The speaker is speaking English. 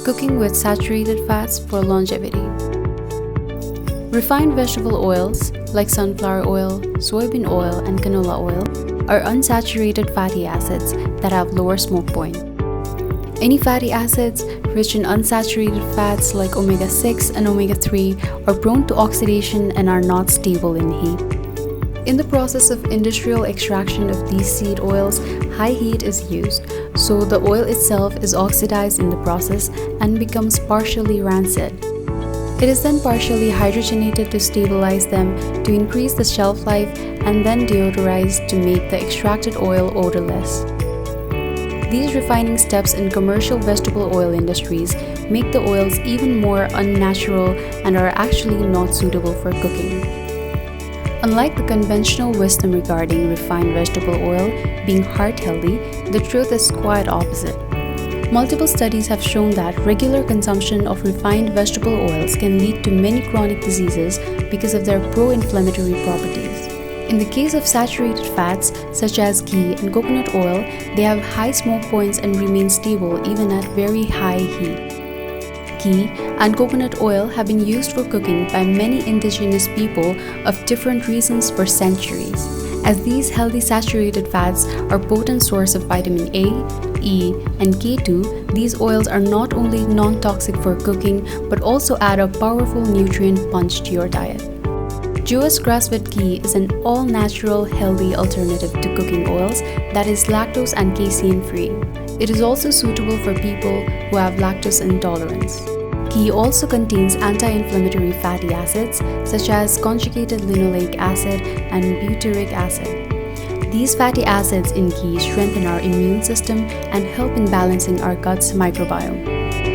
Cooking with saturated fats for longevity. Refined vegetable oils like sunflower oil, soybean oil, and canola oil are unsaturated fatty acids that have lower smoke point. Any fatty acids rich in unsaturated fats like omega-6 and omega-3 are prone to oxidation and are not stable in heat. In the process of industrial extraction of these seed oils, high heat is used, so the oil itself is oxidized in the process and becomes partially rancid. It is then partially hydrogenated to stabilize them, to increase the shelf life, and then deodorized to make the extracted oil odorless. These refining steps in commercial vegetable oil industries make the oils even more unnatural and are actually not suitable for cooking. Unlike the conventional wisdom regarding refined vegetable oil being heart healthy, the truth is quite opposite. Multiple studies have shown that regular consumption of refined vegetable oils can lead to many chronic diseases because of their pro-inflammatory properties. In the case of saturated fats, such as ghee and coconut oil, they have high smoke points and remain stable even at very high heat. Ghee and coconut oil have been used for cooking by many indigenous people of different reasons for centuries. As these healthy saturated fats are a potent source of vitamin A, E, and K2, these oils are not only non-toxic for cooking but also add a powerful nutrient punch to your diet. JUAS grass-fed ghee is an all-natural, healthy alternative to cooking oils that is lactose and casein-free. It is also suitable for people who have lactose intolerance. Ghee also contains anti-inflammatory fatty acids such as conjugated linoleic acid and butyric acid. These fatty acids in ghee strengthen our immune system and help in balancing our gut's microbiome.